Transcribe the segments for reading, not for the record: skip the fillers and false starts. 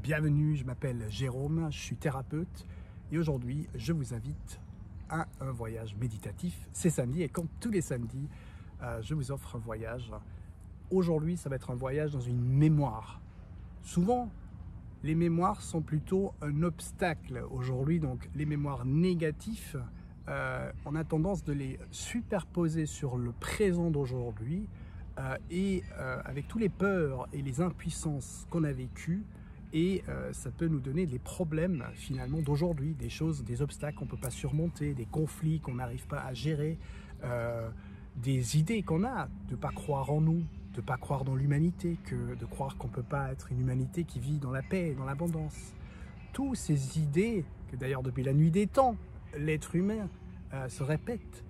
Bienvenue, je m'appelle Jérôme, je suis thérapeute et aujourd'hui je vous invite à un voyage méditatif. C'est samedi et comme tous les samedis, je vous offre un voyage. Aujourd'hui, ça va être un voyage dans une mémoire. Souvent, les mémoires sont plutôt un obstacle aujourd'hui, donc les mémoires négatives, on a tendance de les superposer sur le présent d'aujourd'hui avec tous les peurs et les impuissances qu'on a vécues. Et ça peut nous donner des problèmes finalement d'aujourd'hui, des choses, des obstacles qu'on ne peut pas surmonter, des conflits qu'on n'arrive pas à gérer, des idées qu'on a de ne pas croire en nous, de ne pas croire dans l'humanité, de croire qu'on ne peut pas être une humanité qui vit dans la paix et dans l'abondance. Toutes ces idées, que d'ailleurs depuis la nuit des temps, l'être humain se répète,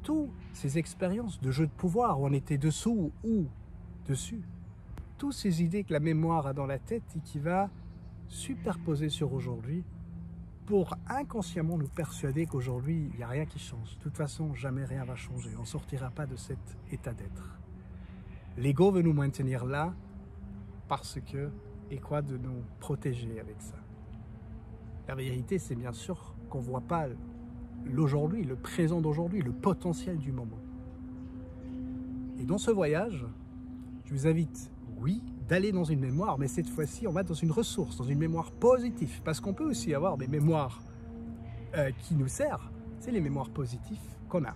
toutes ces expériences de jeu de pouvoir où on était dessous ou dessus, toutes ces idées que la mémoire a dans la tête et qui va superposer sur aujourd'hui pour inconsciemment nous persuader qu'aujourd'hui, il n'y a rien qui change. De toute façon, jamais rien va changer. On ne sortira pas de cet état d'être. L'ego veut nous maintenir là parce que, et quoi, de nous protéger avec ça. La vérité, c'est bien sûr qu'on ne voit pas l'aujourd'hui, le présent d'aujourd'hui, le potentiel du moment. Et dans ce voyage, je vous invite, oui, d'aller dans une mémoire, mais cette fois-ci, on va dans une ressource, dans une mémoire positive. Parce qu'on peut aussi avoir des mémoires qui nous servent. C'est les mémoires positives qu'on a.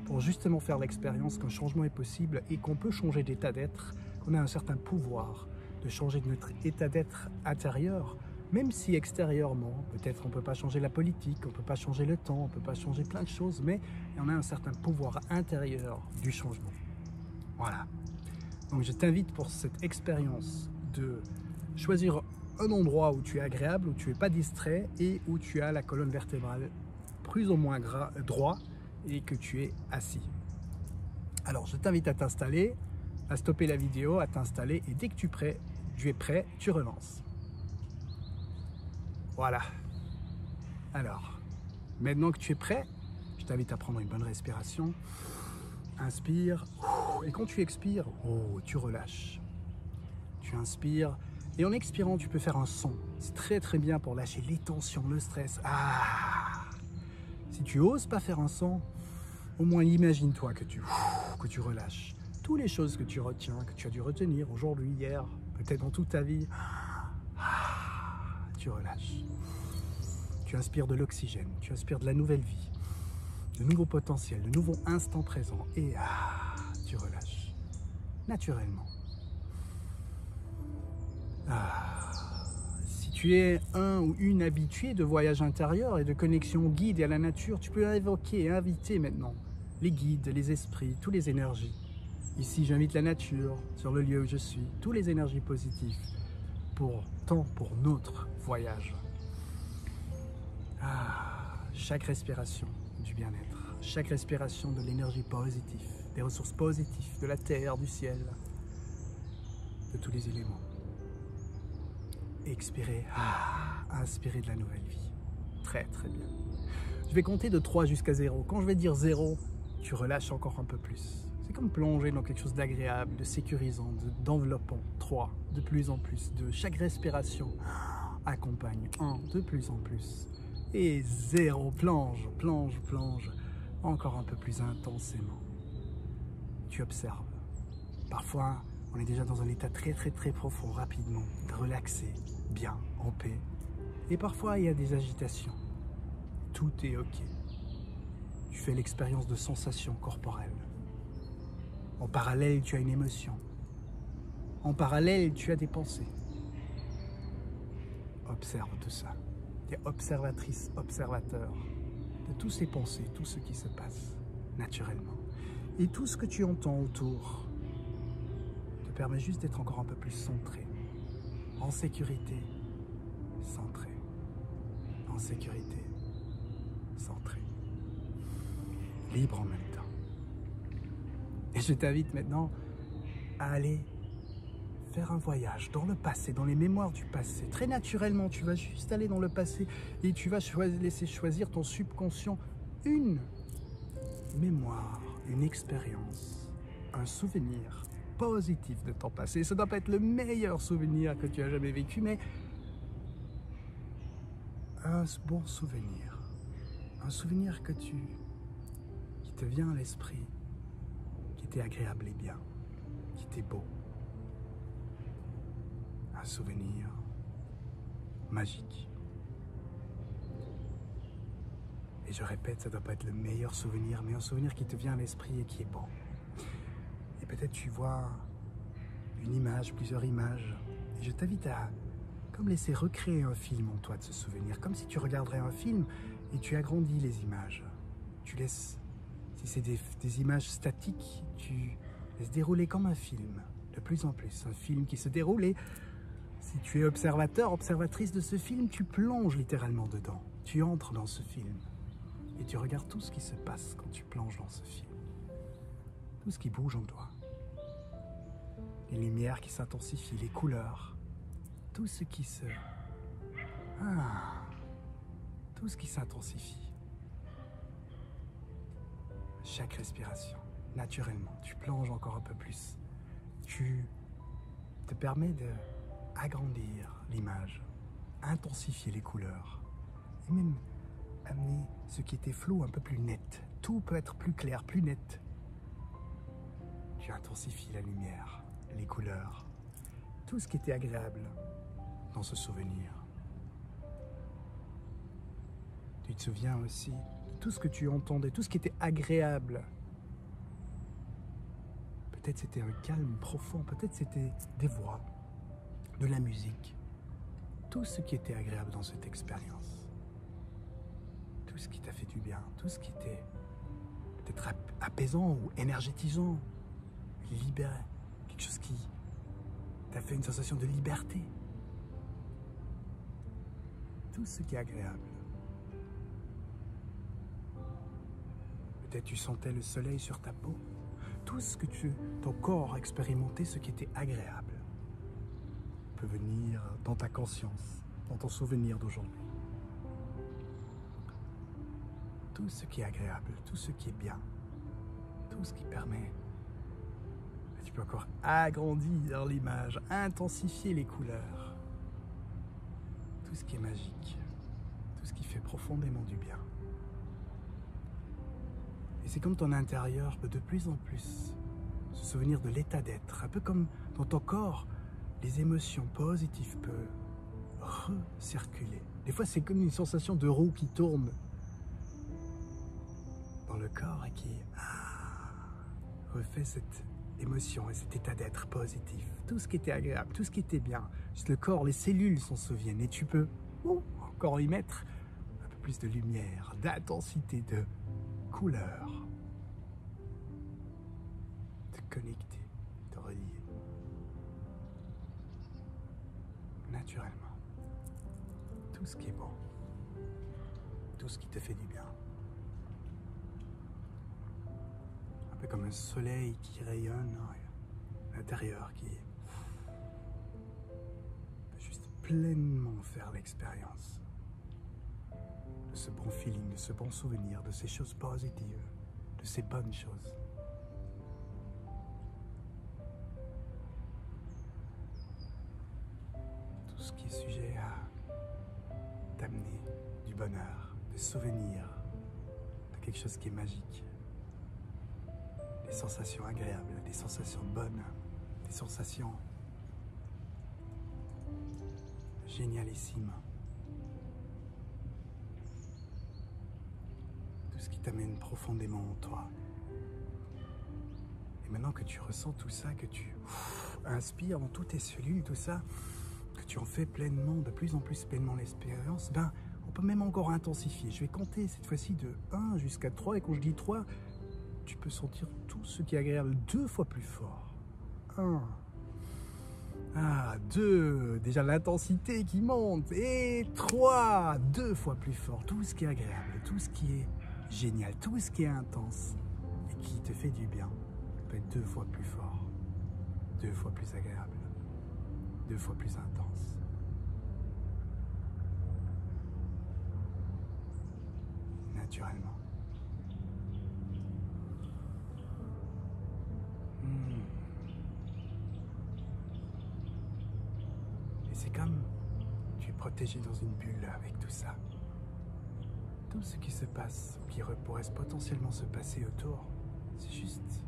Pour justement faire l'expérience qu'un changement est possible et qu'on peut changer d'état d'être, qu'on a un certain pouvoir de changer de notre état d'être intérieur, même si extérieurement, peut-être on ne peut pas changer la politique, on ne peut pas changer le temps, on ne peut pas changer plein de choses, mais on a un certain pouvoir intérieur du changement. Voilà. Donc je t'invite pour cette expérience de choisir un endroit où tu es agréable, où tu n'es pas distrait et où tu as la colonne vertébrale plus ou moins droit et que tu es assis. Alors je t'invite à t'installer, à stopper la vidéo, à t'installer et dès que tu es prêt, tu relances. Voilà. Alors, maintenant que tu es prêt, je t'invite à prendre une bonne respiration. Inspire, et quand tu expires, tu relâches. Tu inspires, et en expirant, tu peux faire un son. C'est très très bien pour lâcher les tensions, le stress. Si tu oses pas faire un son, au moins imagine-toi que tu relâches. Toutes les choses que tu retiens, que tu as dû retenir aujourd'hui, hier, peut-être dans toute ta vie, tu relâches. Tu inspires de l'oxygène, tu inspires de la nouvelle vie, de nouveaux potentiels, de nouveaux instants présents et tu relâches naturellement. Si tu es un ou une habituée de voyage intérieur et de connexion au guide et à la nature, tu peux évoquer et inviter maintenant les guides, les esprits, toutes les énergies. Ici, j'invite la nature sur le lieu où je suis, toutes les énergies positives pour notre voyage. Chaque respiration du bien-être, chaque respiration de l'énergie positive, des ressources positives, de la terre, du ciel, de tous les éléments. Expirer, inspirer de la nouvelle vie. Très très bien. Je vais compter de 3 jusqu'à 0. Quand je vais dire 0, tu relâches encore un peu plus. C'est comme plonger dans quelque chose d'agréable, de sécurisant, d'enveloppant. 3, de plus en plus. De chaque respiration accompagne 1, de plus en plus. Et 0, plonge, plonge, plonge, encore un peu plus intensément. Tu observes. Parfois, on est déjà dans un état très très très profond, rapidement, relaxé, bien, en paix. Et parfois, il y a des agitations. Tout est ok. Tu fais l'expérience de sensations corporelles. En parallèle, tu as une émotion. En parallèle, tu as des pensées. Observe tout ça. Tu es observatrice, observateur de tous ces pensées, tout ce qui se passe naturellement. Et tout ce que tu entends autour te permet juste d'être encore un peu plus centré, en sécurité, centré, en sécurité, centré, libre en même temps. Et je t'invite maintenant à aller faire un voyage dans le passé, dans les mémoires du passé. Très naturellement, tu vas juste aller dans le passé et tu vas laisser choisir ton subconscient une mémoire, une expérience, un souvenir positif de ton passé. Ça ne doit pas être le meilleur souvenir que tu as jamais vécu, mais un bon souvenir. Un souvenir qui te vient à l'esprit, qui était agréable et bien, qui était beau. Un souvenir magique. Et je répète, ça ne doit pas être le meilleur souvenir, mais un souvenir qui te vient à l'esprit et qui est bon. Et peut-être tu vois une image, plusieurs images, et je t'invite à comme laisser recréer un film en toi de ce souvenir, comme si tu regarderais un film et tu agrandis les images. Tu laisses, si c'est des images statiques, tu laisses dérouler comme un film, de plus en plus, un film qui se déroule. Et si tu es observateur, observatrice de ce film, tu plonges littéralement dedans, tu entres dans ce film et tu regardes tout ce qui se passe quand tu plonges dans ce film, tout ce qui bouge en toi, les lumières qui s'intensifient, les couleurs, tout ce qui tout ce qui s'intensifie. Chaque respiration, naturellement, tu plonges encore un peu plus. Tu te permets d'agrandir l'image, intensifier les couleurs, et même amener ce qui était flou un peu plus net. Tout peut être plus clair, plus net. Tu intensifies la lumière, les couleurs, tout ce qui était agréable dans ce souvenir. Tu te souviens aussi de tout ce que tu entendais, tout ce qui était agréable. Peut-être c'était un calme profond, peut-être c'était des voix, de la musique. Tout ce qui était agréable dans cette expérience. Tout ce qui t'a fait du bien, tout ce qui était peut-être apaisant ou énergétisant, libéré. Quelque chose qui t'a fait une sensation de liberté. Tout ce qui est agréable. Peut-être tu sentais le soleil sur ta peau. Tout ce que ton corps a expérimenté, ce qui était agréable, peut venir dans ta conscience, dans ton souvenir d'aujourd'hui. Tout ce qui est agréable, tout ce qui est bien, tout ce qui permet. Tu peux encore agrandir l'image, intensifier les couleurs. Tout ce qui est magique, tout ce qui fait profondément du bien. Et c'est comme ton intérieur peut de plus en plus se souvenir de l'état d'être, un peu comme dans ton corps, les émotions positives peuvent recirculer. Des fois, c'est comme une sensation de roue qui tourne dans le corps et qui refait cette émotion et cet état d'être positif. Tout ce qui était agréable, tout ce qui était bien. Juste le corps, les cellules s'en souviennent et tu peux encore y mettre un peu plus de lumière, d'intensité, de couleur. Te connecter, te relier. Naturellement. Tout ce qui est bon. Tout ce qui te fait du bien. Un peu comme un soleil qui rayonne à l'intérieur, qui peut juste pleinement faire l'expérience de ce bon feeling, de ce bon souvenir, de ces choses positives, de ces bonnes choses. Tout ce qui est sujet à t'amener du bonheur, des souvenirs, de quelque chose qui est magique. Des sensations agréables, des sensations bonnes, des sensations génialissimes. Tout ce qui t'amène profondément en toi. Et maintenant que tu ressens tout ça, que tu inspires dans toutes tes cellules, tout ça, que tu en fais pleinement, de plus en plus pleinement l'expérience, on peut même encore intensifier. Je vais compter cette fois-ci de 1 jusqu'à 3, et quand je dis 3, tu peux sentir tout ce qui est agréable 2 fois plus fort. 1. 2. Déjà l'intensité qui monte. Et 3. 2 fois plus fort. Tout ce qui est agréable, tout ce qui est génial, tout ce qui est intense et qui te fait du bien peut être 2 fois plus fort, 2 fois plus agréable, 2 fois plus intense. Naturellement. C'est comme tu es protégé dans une bulle avec tout ça. Tout ce qui se passe, qui pourrait potentiellement se passer autour, c'est juste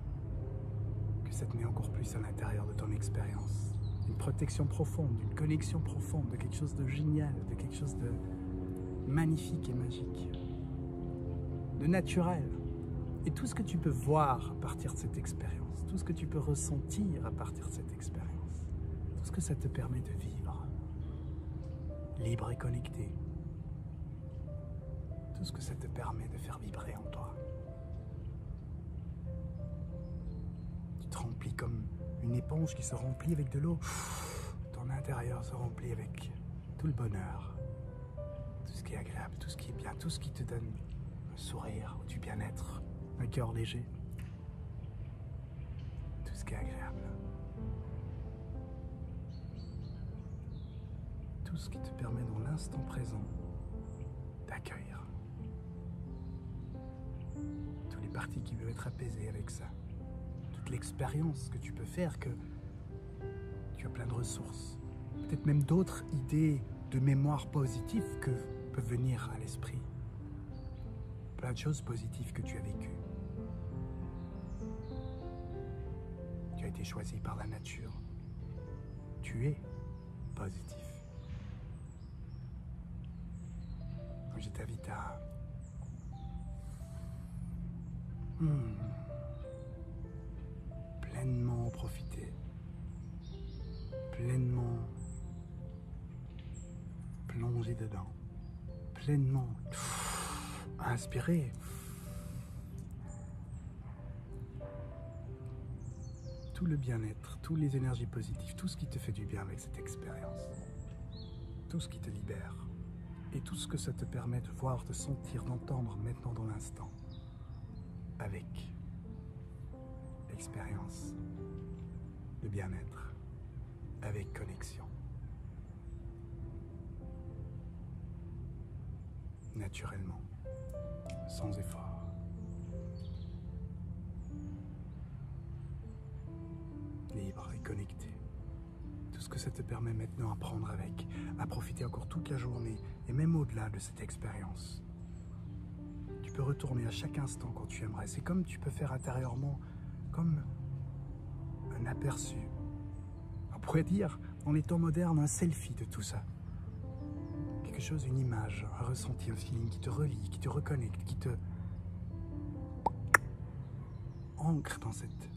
que ça te met encore plus à l'intérieur de ton expérience. Une protection profonde, une connexion profonde, de quelque chose de génial, de quelque chose de magnifique et magique, de naturel. Et tout ce que tu peux voir à partir de cette expérience, tout ce que tu peux ressentir à partir de cette expérience, tout ce que ça te permet de vivre, libre et connecté, tout ce que ça te permet de faire vibrer en toi. Tu te remplis comme une éponge qui se remplit avec de l'eau. Ton intérieur se remplit avec tout le bonheur, tout ce qui est agréable, tout ce qui est bien, tout ce qui te donne un sourire ou du bien-être, un cœur léger, tout ce qui est agréable, tout ce qui te permet dans l'instant présent d'accueillir toutes les parties qui veulent être apaisées avec ça, toute l'expérience que tu peux faire, que tu as plein de ressources, peut-être même d'autres idées de mémoire positives que peuvent venir à l'esprit, plein de choses positives que tu as vécues. Tu as été choisi par la nature. Tu es positif. Donc je t'invite à pleinement profiter, pleinement plonger dedans, pleinement inspirer. Tout le bien-être, toutes les énergies positives, tout ce qui te fait du bien avec cette expérience, tout ce qui te libère et tout ce que ça te permet de voir, de sentir, d'entendre maintenant dans l'instant avec expérience de bien-être, avec connexion, naturellement, sans effort. Libre et connecté. Tout ce que ça te permet maintenant à prendre avec, à profiter encore toute la journée et même au-delà de cette expérience. Tu peux retourner à chaque instant quand tu aimerais. C'est comme tu peux faire intérieurement, comme un aperçu. On pourrait dire, dans les temps modernes, un selfie de tout ça. Quelque chose, une image, un ressenti, un feeling qui te relie, qui te reconnecte, qui te ancre dans cet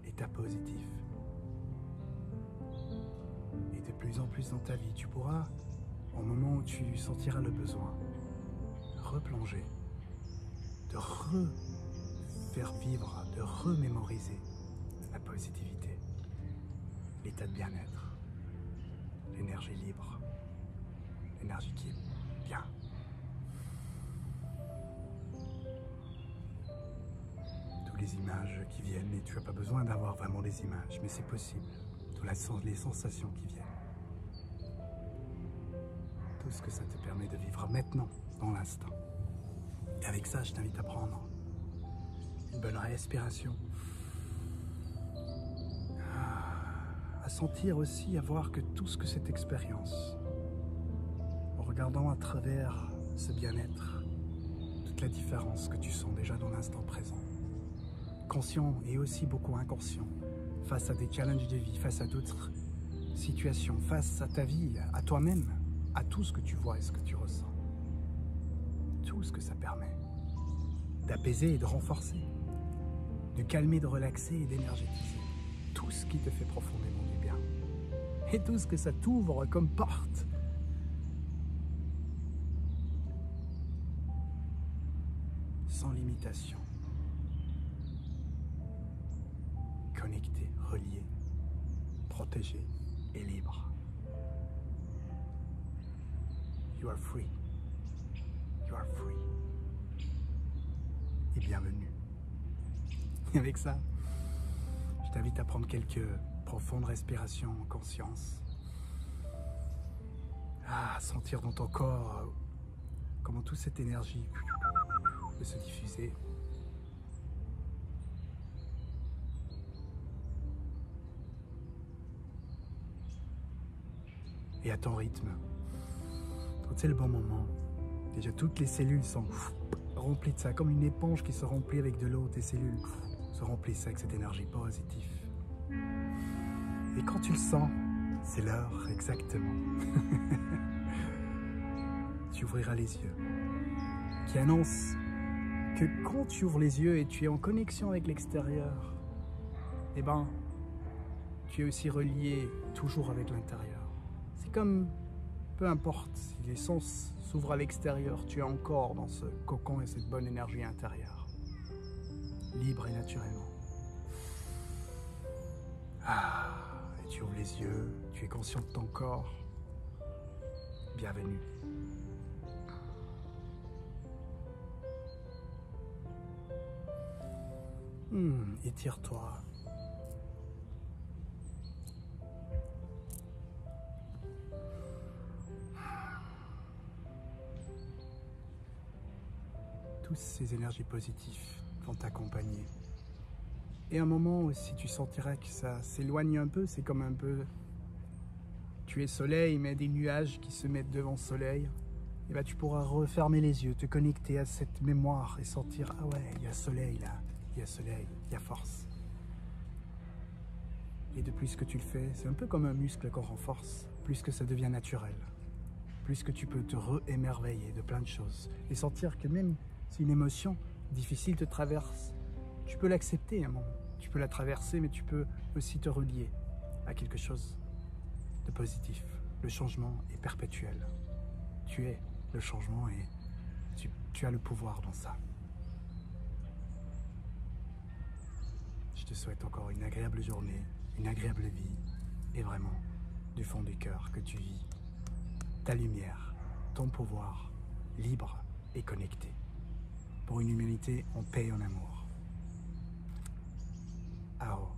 état positif. Et de plus en plus dans ta vie, tu pourras, au moment où tu sentiras le besoin, replonger, de refaire vivre, de remémoriser la positivité, l'état de bien-être, l'énergie libre, l'énergie qui est bien. Toutes les images qui viennent, et tu n'as pas besoin d'avoir vraiment des images, mais c'est possible. Toutes les sensations qui viennent. Tout ce que ça te permet de vivre maintenant, dans l'instant. Et avec ça, je t'invite à prendre une bonne respiration. À sentir aussi, à voir que tout ce que cette expérience, en regardant à travers ce bien-être, toute la différence que tu sens déjà dans l'instant présent, conscient et aussi beaucoup inconscient, face à des challenges de vie, face à d'autres situations, face à ta vie, à toi-même, à tout ce que tu vois et ce que tu ressens. Tout ce que ça permet d'apaiser et de renforcer, de calmer, de relaxer et d'énergétiser. Tout ce qui te fait profondément du bien. Et tout ce que ça t'ouvre comme porte. Sans limitation. Connecté, relié, protégé et libre. You are free. You are free. Et bienvenue. Et avec ça, je t'invite à prendre quelques profondes respirations en conscience. À sentir dans ton corps comment toute cette énergie peut se diffuser. et à ton rythme. Quand c'est le bon moment, déjà toutes les cellules sont remplies de ça, comme une éponge qui se remplit avec de l'eau, tes cellules se remplissent avec cette énergie positive. Et quand tu le sens, c'est l'heure exactement. Tu ouvriras les yeux, qui annonce que quand tu ouvres les yeux et tu es en connexion avec l'extérieur, eh ben, tu es aussi relié toujours avec l'intérieur. C'est comme, peu importe si les sens s'ouvrent à l'extérieur, tu es encore dans ce cocon et cette bonne énergie intérieure, libre et naturellement. Et tu ouvres les yeux, tu es conscient de ton corps. Bienvenue. Étire-toi. Toutes ces énergies positives vont t'accompagner. Et à un moment aussi, tu sentiras que ça s'éloigne un peu, c'est comme un peu... Tu es soleil, mais des nuages qui se mettent devant le soleil. Et ben, tu pourras refermer les yeux, te connecter à cette mémoire et sentir, ah ouais, il y a soleil là, il y a soleil, il y a force. Et de plus que tu le fais, c'est un peu comme un muscle qu'on renforce, plus que ça devient naturel. Plus que tu peux te re-émerveiller de plein de choses. Et sentir que même si une émotion difficile te traverse, tu peux l'accepter à un moment. Tu peux la traverser, mais tu peux aussi te relier à quelque chose de positif. Le changement est perpétuel. Tu es le changement et tu as le pouvoir dans ça. Je te souhaite encore une agréable journée, une agréable vie et vraiment, du fond du cœur, que tu vis ta lumière, ton pouvoir, libre et connecté, pour une humanité en paix et en amour. Ao.